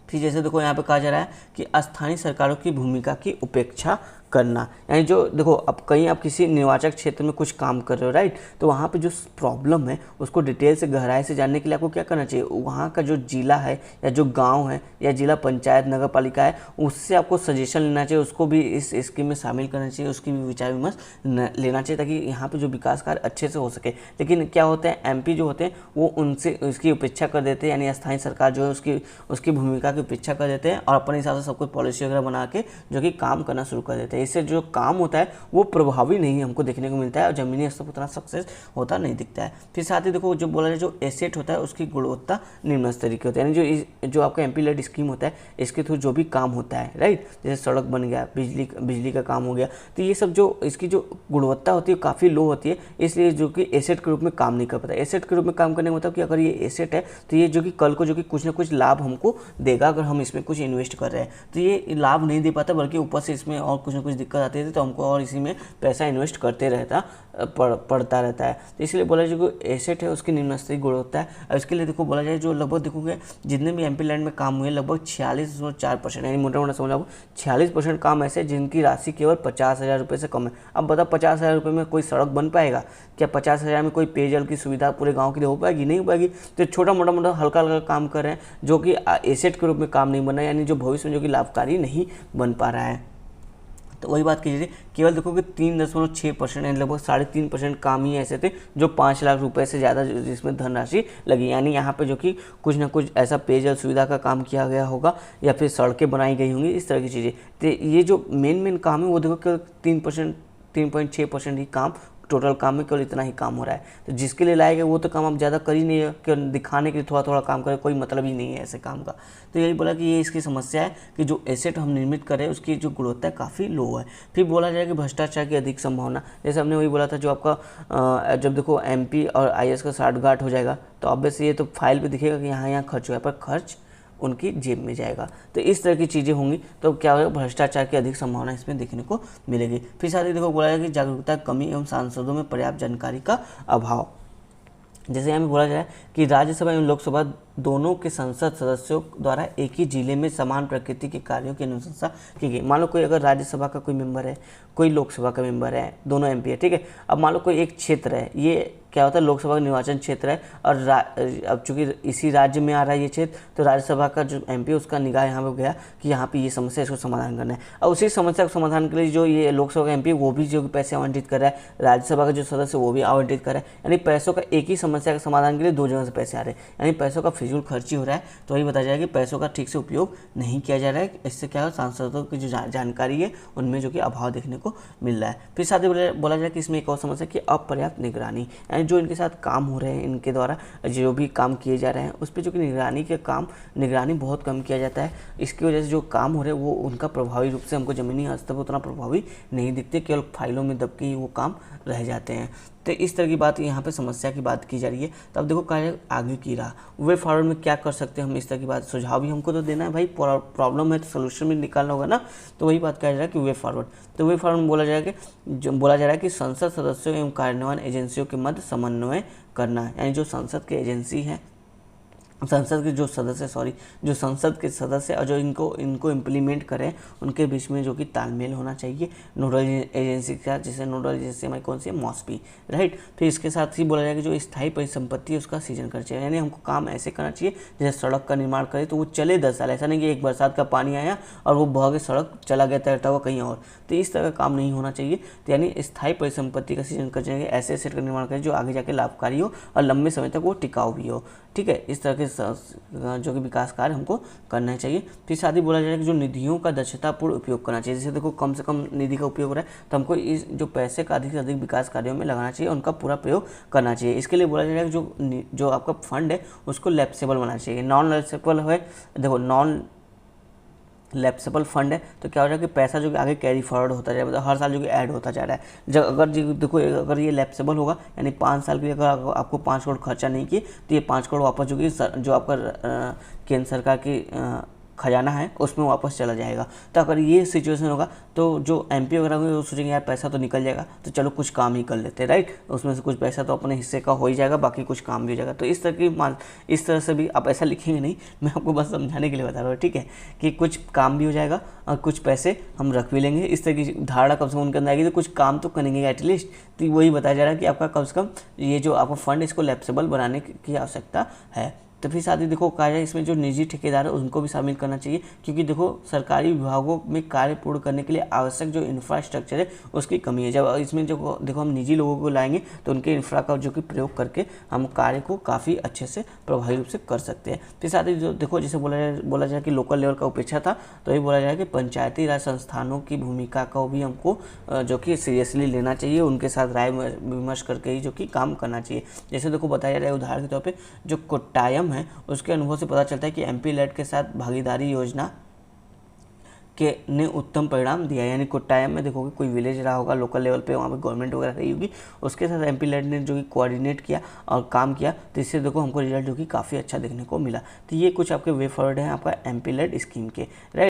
A: फिर जैसे देखो यहाँ पे कहा जा रहा है कि स्थानीय सरकारों की भूमिका की उपेक्षा करना, यानी जो देखो अब कहीं आप किसी निर्वाचक क्षेत्र में कुछ काम कर रहे हो, राइट, तो वहाँ पे जो प्रॉब्लम है उसको डिटेल से गहराई से जानने के लिए आपको क्या करना चाहिए, वहाँ का जो जिला है या जो गांव है या जिला पंचायत नगर पालिका है उससे आपको सजेशन लेना चाहिए, उसको भी इस स्कीम में शामिल करना चाहिए, उसकी भी विचार विमर्श लेना चाहिए ताकि यहाँ पर जो विकास कार्य अच्छे से हो सके। लेकिन क्या होता है, एमपी जो होते हैं वो उनसे उसकी उपेक्षा कर देते हैं, यानी स्थानीय सरकार जो है उसकी भूमिका की उपेक्षा कर देते हैं और अपने हिसाब से सब कुछ पॉलिसी वगैरह बना के जो कि काम करना शुरू कर देते हैं। इससे जो काम होता है वो प्रभावी नहीं हमको देखने को मिलता है और जमीनी स्तर पर उतना सक्सेस होता नहीं दिखता है। फिर साथ ही देखो जो बोला जाए, जो एसेट होता है उसकी गुणवत्ता निम्न स्तरीय की होती है, यानी जो आपका एमपी लेड स्कीम होता है इसके थ्रू जो भी काम होता है, राइट, जैसे सड़क बन गया, बिजली का काम हो गया, तो ये सब जो इसकी जो गुणवत्ता होती है काफ़ी लो होती है, इसलिए जो कि एसेट के रूप में काम नहीं कर पाता। एसेट के रूप में काम करने का मतलब कि अगर ये एसेट है तो ये जो कि कल को जो कि कुछ ना कुछ लाभ हमको देगा अगर हम इसमें कुछ इन्वेस्ट कर रहे हैं, तो ये लाभ नहीं दे पाता, बल्कि ऊपर से इसमें और कुछ ना कुछ दिक्कत आती है तो हमको और इसी में पैसा इन्वेस्ट करते पड़ता रहता है। तो इसलिए बोला जाए जो एसेट है उसकी निम्न स्तरीय गुणवत्ता है। और इसके लिए देखो बोला जाए जो लगभग देखोगे जितने भी एमपी लैंड में काम हुए लगभग 46.4%, यानी मोटा मोटा समझ लो 46% काम ऐसे जिनकी राशि केवल 50,000 रुपये से कम है। अब बताओ 50,000 रुपये में कोई सड़क बन पाएगा क्या? 50,000 में कोई पेयजल की सुविधा पूरे गाँव के लिए हो पाएगी? नहीं हो पाएगी। तो छोटा मोटा हल्का काम कर रहे हैं जो कि एसेट के रूप में काम नहीं बन रहा है, यानी जो भविष्य में जो कि लाभकारी नहीं बन पा रहा है। तो वही बात कीजिए, केवल देखो कि 3.6% यानी लगभग 3.5% काम ही ऐसे थे जो 5 लाख रुपए से ज़्यादा जिसमें धनराशि लगी, यानी यहाँ पे जो कि कुछ ना कुछ ऐसा पेयजल सुविधा का काम किया गया होगा या फिर सड़कें बनाई गई होंगी, इस तरह की चीज़ें। तो ये जो मेन काम है वो देखो केवल 3.6% ही काम, टोटल काम में केवल इतना ही काम हो रहा है। तो जिसके लिए लाए गए वो तो काम आप ज़्यादा कर ही नहीं है, केवल दिखाने के लिए थोड़ा काम करें, कोई मतलब ही नहीं है ऐसे काम का। तो यही बोला कि ये इसकी समस्या है कि जो एसेट हम निर्मित करें उसकी जो गुणवत्ता काफ़ी लो है। फिर बोला जाए कि भ्रष्टाचार की अधिक संभावना, जैसे हमने वही बोला था जो आपका जब देखो एमपी और आईएएस का साठगांठ हो जाएगा तो ऑब्वियसली ये तो फाइल पर दिखेगा कि यहाँ खर्च हुआ है, पर खर्च उनकी जेब में जाएगा। तो इस तरह की चीज़ें होंगी तो क्या होगा, भ्रष्टाचार की अधिक संभावना इसमें देखने को मिलेगी। फिर साथ ही देखो बोला जाए कि जागरूकता की कमी एवं सांसदों में पर्याप्त जानकारी का अभाव। जैसे यहाँ में बोला जाए कि राज्यसभा एवं लोकसभा दोनों के संसद सदस्यों द्वारा एक ही जिले में समान प्रकृति के कार्यों की अनुशंसा की गई। मान लो कोई अगर राज्यसभा का कोई मेंबर है, कोई लोकसभा का मेंबर है, दोनों एमपी है, ठीक है। अब मान लो कोई एक क्षेत्र है, ये क्या होता है लोकसभा का निर्वाचन क्षेत्र है और अब चूंकि इसी राज्य में आ रहा है ये क्षेत्र, तो राज्यसभा का जो एमपी है उसका निगाह यहाँ पे गया कि यहाँ पे ये समस्या, इसको समाधान करना है। और उसी समस्या को समाधान के लिए जो ये लोकसभा का एमपी वो भी जो पैसे आवंटित कर रहा है, राज्यसभा का जो सदस्य वो भी आवंटित कर रहा है, यानी पैसों का एक ही समस्या के समाधान के लिए दो जगह से पैसे आ रहे हैं, यानी पैसों का फिजूल खर्ची हो रहा है। तो वही बताया जाए कि पैसों का ठीक से उपयोग नहीं किया जा रहा है। इससे क्या है, सांसदों की जो जानकारी है उनमें जो कि अभाव देखने को मिल रहा है। फिर साथ ही बोला जाए कि इसमें एक और समस्या कि अपर्याप्त निगरानी, यानी जो इनके साथ काम हो रहे हैं, इनके द्वारा जो भी काम किए जा रहे हैं उस पर जो कि निगरानी बहुत कम किया जाता है। इसकी वजह से जो काम हो रहे हैं वो उनका प्रभावी रूप से हमको ज़मीनी स्तर पर उतना प्रभावी नहीं दिखते, केवल फाइलों में दब के ही वो काम रह जाते हैं। तो इस तरह की बात यहाँ पे समस्या की बात की जा रही है। तो अब देखो कहा आगे की राह, वे फॉरवर्ड में क्या कर सकते हैं हम, इस तरह की बात, सुझाव भी हमको तो देना है भाई, प्रॉब्लम है तो सोल्यूशन भी निकालना होगा ना। तो वही बात कहा जा रहा है कि वे फॉरवर्ड, तो वे फॉरवर्ड में बोला जा रहा है कि संसद सदस्यों एवं कार्यान्वयन एजेंसियों के मध्य समन्वय करना, यानी जो संसद की एजेंसी है संसद के जो सदस्य जो संसद के सदस्य और जो इनको इम्प्लीमेंट करें उनके बीच में जो कि तालमेल होना चाहिए नोडल एजेंसी का, जैसे नोडल एजेंसी हमारी कौन सी है, मॉस्पी, राइट। फिर इसके साथ ही बोला जाएगा जो स्थायी परिसंपत्ति है उसका सृजन करना चाहिए, यानी हमको काम ऐसे करना चाहिए जैसे सड़क का निर्माण करें तो वो चले 10 साल, ऐसा नहीं कि एक बरसात का पानी आया और वो बह के सड़क चला गया तैरता हुआ कहीं और, तो इस तरह का काम नहीं होना चाहिए। तो यानी स्थायी परिसंपत्ति का सृजन करना चाहिए, ऐसे एसेट का निर्माण करें जो आगे जाके लाभकारी हो और लंबे समय तक वो टिकाऊ भी हो, ठीक है। इस तरह के जो कि विकास कार्य हमको करना चाहिए। फिर साथ ही बोला जाए कि जो निधियों का दक्षतापूर्ण उपयोग करना चाहिए, जैसे देखो कम से कम निधि का उपयोग हो रहा है तो हमको इस जो पैसे का अधिक से अधिक विकास कार्यों में लगाना चाहिए, उनका पूरा प्रयोग करना चाहिए। इसके लिए बोला जाएगा कि जो आपका फंड है उसको लैप्सेबल बनाना चाहिए। नॉन लैप्सेबल है, देखो नॉन लैप्सेबल फंड है तो क्या हो रहा है कि पैसा जो कि आगे कैरी फॉरवर्ड होता जा रहा है, मतलब हर साल जो कि ऐड होता जा रहा है। जब अगर देखो अगर ये लैप्सेबल होगा यानी 5 साल के लिए अगर आपको 5 करोड़ खर्चा नहीं किए तो ये 5 करोड़ वापस जो कि जो आपका केंद्र सरकार की खजाना है उसमें वापस चला जाएगा। तो अगर ये सिचुएशन होगा तो जो एमपी वगैरह होंगे वो सोचेंगे यार पैसा तो निकल जाएगा तो चलो कुछ काम ही कर लेते हैं, राइट। उसमें से कुछ पैसा तो अपने हिस्से का हो ही जाएगा, बाकी कुछ काम भी हो जाएगा। तो इस तरह से भी आप ऐसा लिखेंगे नहीं, मैं आपको बस समझाने के लिए बता रहा हूँ, ठीक है, कि कुछ काम भी हो जाएगा और कुछ पैसे हम रख भी लेंगे। इस तरह की धारणा कम से कम उनके अंदर आएगी तो कुछ काम तो करेंगे एटलीस्ट। तो वही बताया जा रहा है कि आपका कम से कम ये जो आपका फंड इसको लैप्सेबल बनाने की आवश्यकता है। तो फिर साथ ही देखो कहा जाए इसमें जो निजी ठेकेदार है उनको भी शामिल करना चाहिए, क्योंकि देखो सरकारी विभागों में कार्य पूर्ण करने के लिए आवश्यक जो इंफ्रास्ट्रक्चर है उसकी कमी है। जब इसमें जो देखो हम निजी लोगों को लाएंगे तो उनके इंफ्रा का जो कि प्रयोग करके हम कार्य को काफ़ी अच्छे से प्रभावी रूप से कर सकते हैं। फिर साथ ही जो देखो जैसे बोला जाए कि लोकल लेवल का उपेक्षा था, तो ये बोला जाए कि पंचायती राज संस्थानों की भूमिका को भी हमको जो कि सीरियसली लेना चाहिए, उनके साथ राय विमर्श करके ही जो कि काम करना चाहिए। जैसे देखो बताया जा रहा है उदाहरण के तौर पर जो कोट्टायम है उसके अनुभव से पता चलता है कि एमपी लैड के साथ भागीदारी योजना ने उत्तम परिणाम दिया। यानी कोट्टायम में देखोगे कोई विलेज रहा होगा लोकल लेवल पे, वहाँ पे गवर्नमेंट वगैरह रही होगी, उसके साथ एमपी लैड ने जो कि कोऑर्डिनेट किया और काम किया, तो इससे देखो हमको रिजल्ट जो कि काफ़ी अच्छा देखने को मिला। तो ये कुछ आपके वे फॉरवर्ड हैं आपका एमपी लैड स्कीम के, राइट।